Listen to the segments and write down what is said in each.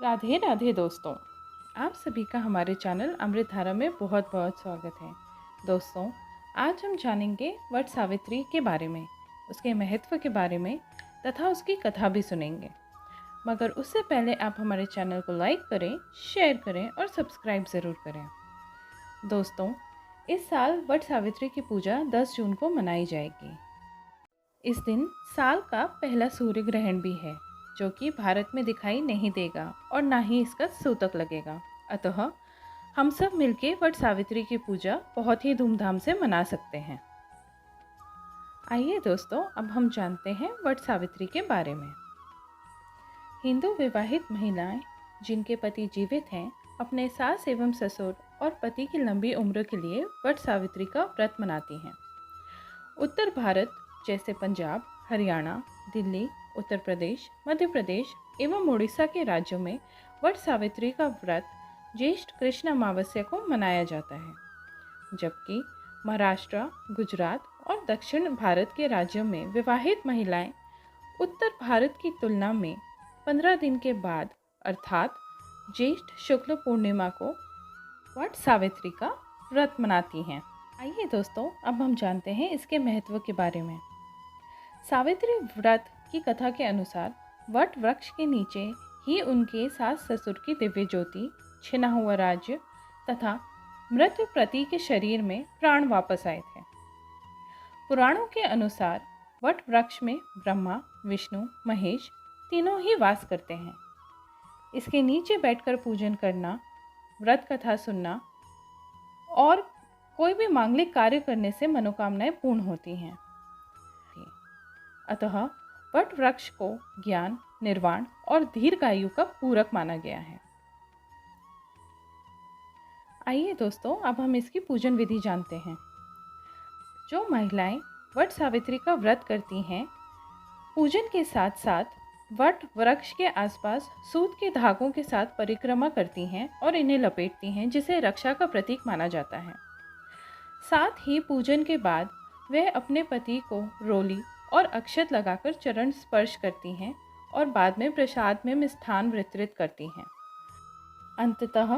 राधे राधे दोस्तों, आप सभी का हमारे चैनल अमृत धारा में बहुत बहुत स्वागत है। दोस्तों, आज हम जानेंगे वट सावित्री के बारे में, उसके महत्व के बारे में तथा उसकी कथा भी सुनेंगे। मगर उससे पहले आप हमारे चैनल को लाइक करें, शेयर करें और सब्सक्राइब ज़रूर करें। दोस्तों, इस साल वट सावित्री की पूजा 10 जून को मनाई जाएगी। इस दिन साल का पहला सूर्य ग्रहण भी है, जो कि भारत में दिखाई नहीं देगा और ना ही इसका सूतक लगेगा। अतः हम सब मिलके वट सावित्री की पूजा बहुत ही धूमधाम से मना सकते हैं। आइए दोस्तों, अब हम जानते हैं वट सावित्री के बारे में। हिंदू विवाहित महिलाएं जिनके पति जीवित हैं, अपने सास एवं ससुर और पति की लंबी उम्र के लिए वट सावित्री का व्रत मनाती हैं। उत्तर भारत जैसे पंजाब, हरियाणा, दिल्ली, उत्तर प्रदेश, मध्य प्रदेश एवं उड़ीसा के राज्यों में वट सावित्री का व्रत ज्येष्ठ कृष्ण अमावस्या को मनाया जाता है, जबकि महाराष्ट्र, गुजरात और दक्षिण भारत के राज्यों में विवाहित महिलाएं उत्तर भारत की तुलना में 15 दिन के बाद अर्थात ज्येष्ठ शुक्ल पूर्णिमा को वट सावित्री का व्रत मनाती हैं। आइए दोस्तों, अब हम जानते हैं इसके महत्व के बारे में। सावित्री व्रत की कथा के अनुसार वट वृक्ष के नीचे ही उनके सास ससुर की दिव्य ज्योति, छिना हुआ राज्य तथा मृत पति के शरीर में प्राण वापस आए थे। पुराणों के अनुसार वट वृक्ष में ब्रह्मा, विष्णु, महेश तीनों ही वास करते हैं। इसके नीचे बैठकर पूजन करना, व्रत कथा सुनना और कोई भी मांगलिक कार्य करने से मनोकामनाएं पूर्ण होती हैं। अतः वट वृक्ष को ज्ञान, निर्वाण और दीर्घायु का पूरक माना गया है। आइए दोस्तों, अब हम इसकी पूजन विधि जानते हैं। जो महिलाएं वट सावित्री का व्रत करती हैं, पूजन के साथ साथ वट वृक्ष के आसपास सूत के धागों के साथ परिक्रमा करती हैं और इन्हें लपेटती हैं, जिसे रक्षा का प्रतीक माना जाता है। साथ ही पूजन के बाद वह अपने पति को रोली और अक्षत लगाकर चरण स्पर्श करती हैं और बाद में प्रसाद में मिष्ठान वितरित करती हैं। अंततः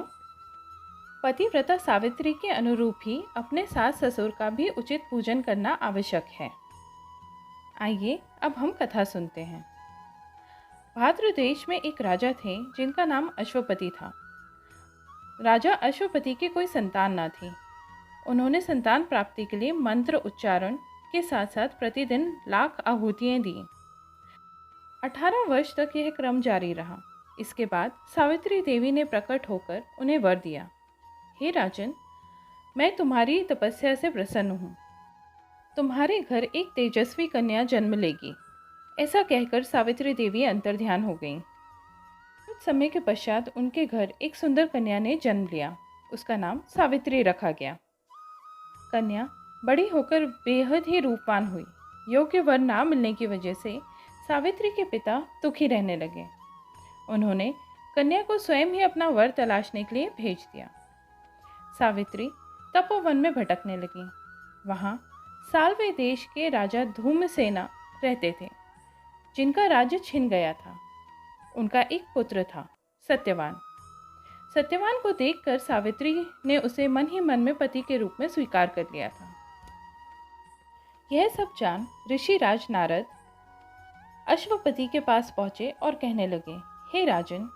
पतिव्रता सावित्री के अनुरूप ही अपने सास ससुर का भी उचित पूजन करना आवश्यक है। आइए अब हम कथा सुनते हैं। भाद्र देश में एक राजा थे जिनका नाम अश्वपति था। राजा अश्वपति की कोई संतान न थी। उन्होंने संतान प्राप्ति के लिए मंत्र उच्चारण के साथ साथ प्रतिदिन लाख आहुतियाँ दी। 18 वर्ष तक यह क्रम जारी रहा। इसके बाद सावित्री देवी ने प्रकट होकर उन्हें वर दिया, हे राजन, मैं तुम्हारी तपस्या से प्रसन्न हूँ। तुम्हारे घर एक तेजस्वी कन्या जन्म लेगी। ऐसा कहकर सावित्री देवी अंतर्ध्यान हो गईं। कुछ समय के पश्चात उनके घर एक सुंदर कन्या ने जन्म लिया। उसका नाम सावित्री रखा गया। कन्या बड़ी होकर बेहद ही रूपवान हुई। योग्य वर ना मिलने की वजह से सावित्री के पिता दुखी रहने लगे। उन्होंने कन्या को स्वयं ही अपना वर तलाशने के लिए भेज दिया। सावित्री तपोवन में भटकने लगी। वहाँ साल्वे देश के राजा धूमसेना रहते थे, जिनका राज्य छिन गया था। उनका एक पुत्र था, सत्यवान। सत्यवान को देखकर सावित्री ने उसे मन ही मन में पति के रूप में स्वीकार कर लिया था। यह सब जान ऋषि राज नारद अश्वपति के पास पहुंचे और कहने लगे, हे राजन,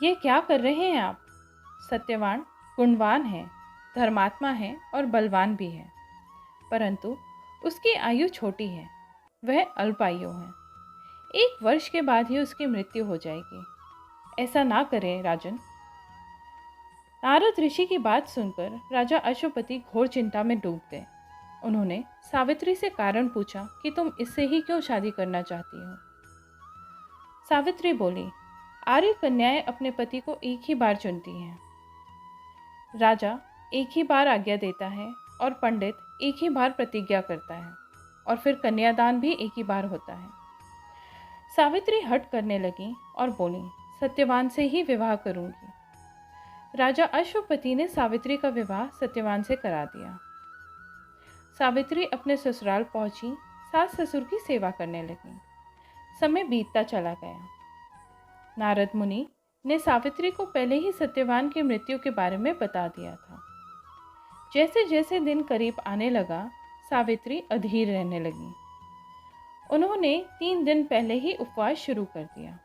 ये क्या कर रहे हैं आप? सत्यवान गुणवान है, धर्मात्मा है और बलवान भी है, परंतु उसकी आयु छोटी है, वह अल्पायु है। 1 वर्ष के बाद ही उसकी मृत्यु हो जाएगी। ऐसा ना करें राजन। नारद ऋषि की बात सुनकर राजा अश्वपति घोर चिंता में डूब गए। उन्होंने सावित्री से कारण पूछा कि तुम इससे ही क्यों शादी करना चाहती हो। सावित्री बोली, आर्य कन्याएं अपने पति को एक ही बार चुनती हैं। राजा एक ही बार आज्ञा देता है और पंडित एक ही बार प्रतिज्ञा करता है और फिर कन्यादान भी एक ही बार होता है। सावित्री हट करने लगी और बोली, सत्यवान से ही विवाह करूंगी। राजा अश्वपति ने सावित्री का विवाह सत्यवान से करा दिया। सावित्री अपने ससुराल पहुंची, सास ससुर की सेवा करने लगी। समय बीतता चला गया। नारद मुनि ने सावित्री को पहले ही सत्यवान की मृत्यु के बारे में बता दिया था। जैसे जैसे दिन करीब आने लगा, सावित्री अधीर रहने लगी। उन्होंने 3 दिन पहले ही उपवास शुरू कर दिया।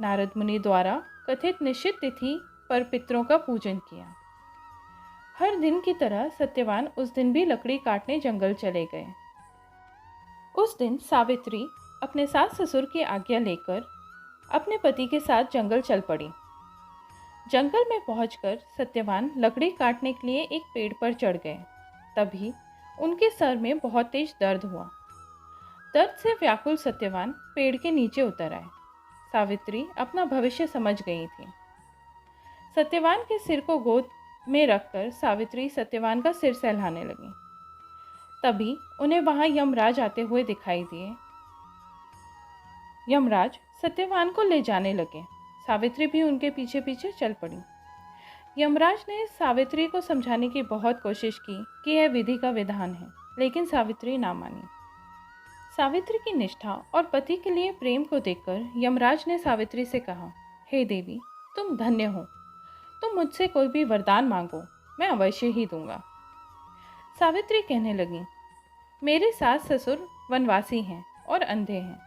नारद मुनि द्वारा कथित निश्चित तिथि पर पितरों का पूजन किया। हर दिन की तरह सत्यवान उस दिन भी लकड़ी काटने जंगल चले गए। उस दिन सावित्री अपने सास ससुर की आज्ञा लेकर अपने पति के साथ जंगल चल पड़ी। जंगल में पहुंचकर सत्यवान लकड़ी काटने के लिए एक पेड़ पर चढ़ गए। तभी उनके सर में बहुत तेज दर्द हुआ। दर्द से व्याकुल सत्यवान पेड़ के नीचे उतर आए। सावित्री अपना भविष्य समझ गई थी। सत्यवान के सिर को गोद में रखकर सावित्री सत्यवान का सिर सहलाने लगी। तभी उन्हें वहां यमराज आते हुए दिखाई दिए। यमराज सत्यवान को ले जाने लगे। सावित्री भी उनके पीछे पीछे चल पड़ी। यमराज ने सावित्री को समझाने की बहुत कोशिश की कि यह विधि का विधान है, लेकिन सावित्री ना मानी। सावित्री की निष्ठा और पति के लिए प्रेम को देखकर यमराज ने सावित्री से कहा, हे देवी, तुम धन्य हो। तुम मुझसे कोई भी वरदान मांगो, मैं अवश्य ही दूंगा। सावित्री कहने लगी, मेरे सास ससुर वनवासी हैं और अंधे हैं।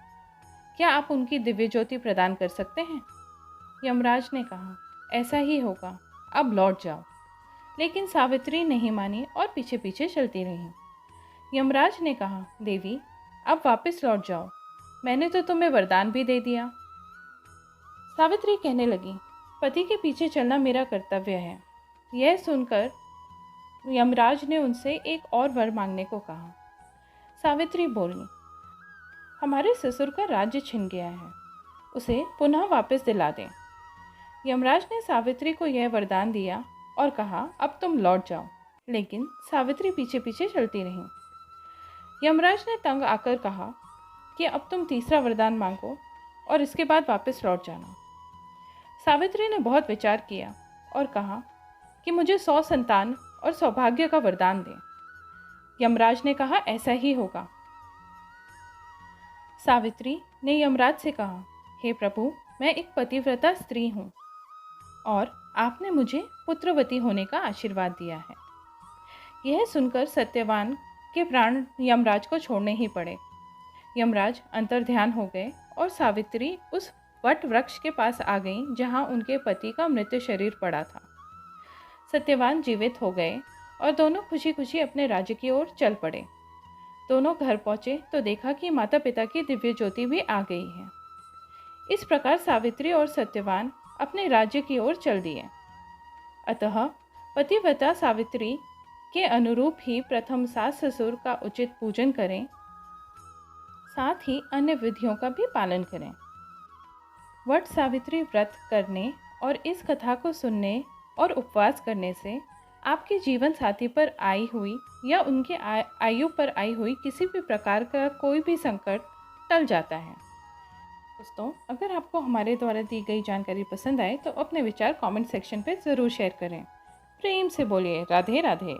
क्या आप उनकी दिव्य ज्योति प्रदान कर सकते हैं? यमराज ने कहा, ऐसा ही होगा, अब लौट जाओ। लेकिन सावित्री नहीं मानी और पीछे पीछे चलती रही। यमराज ने कहा, देवी, अब वापस लौट जाओ, मैंने तो तुम्हें वरदान भी दे दिया। सावित्री कहने लगी, पति के पीछे चलना मेरा कर्तव्य है। यह सुनकर यमराज ने उनसे एक और वर मांगने को कहा। सावित्री बोली, हमारे ससुर का राज्य छिन गया है, उसे पुनः वापस दिला दें। यमराज ने सावित्री को यह वरदान दिया और कहा, अब तुम लौट जाओ। लेकिन सावित्री पीछे पीछे चलती रही। यमराज ने तंग आकर कहा कि अब तुम तीसरा वरदान मांगो और इसके बाद वापस लौट जाना। सावित्री ने बहुत विचार किया और कहा कि मुझे 100 संतान और सौभाग्य का वरदान दें। यमराज ने कहा, ऐसा ही होगा। सावित्री ने यमराज से कहा, हे प्रभु, मैं एक पतिव्रता स्त्री हूँ और आपने मुझे पुत्रवती होने का आशीर्वाद दिया है। यह सुनकर सत्यवान के प्राण यमराज को छोड़ने ही पड़े। यमराज अंतर्ध्यान हो गए और सावित्री उस वट वृक्ष के पास आ गईं जहाँ उनके पति का मृत शरीर पड़ा था। सत्यवान जीवित हो गए और दोनों खुशी खुशी अपने राज्य की ओर चल पड़े। दोनों घर पहुँचे तो देखा कि माता पिता की दिव्य ज्योति भी आ गई है। इस प्रकार सावित्री और सत्यवान अपने राज्य की ओर चल दिए। अतः पतिव्रता सावित्री के अनुरूप ही प्रथम सास ससुर का उचित पूजन करें, साथ ही अन्य विधियों का भी पालन करें। वट सावित्री व्रत करने और इस कथा को सुनने और उपवास करने से आपके जीवन साथी पर आई हुई या उनके आयु पर आई हुई किसी भी प्रकार का कोई भी संकट टल जाता है। दोस्तों, अगर आपको हमारे द्वारा दी गई जानकारी पसंद आए तो अपने विचार कमेंट सेक्शन पर ज़रूर शेयर करें। प्रेम से बोलिए राधे राधे।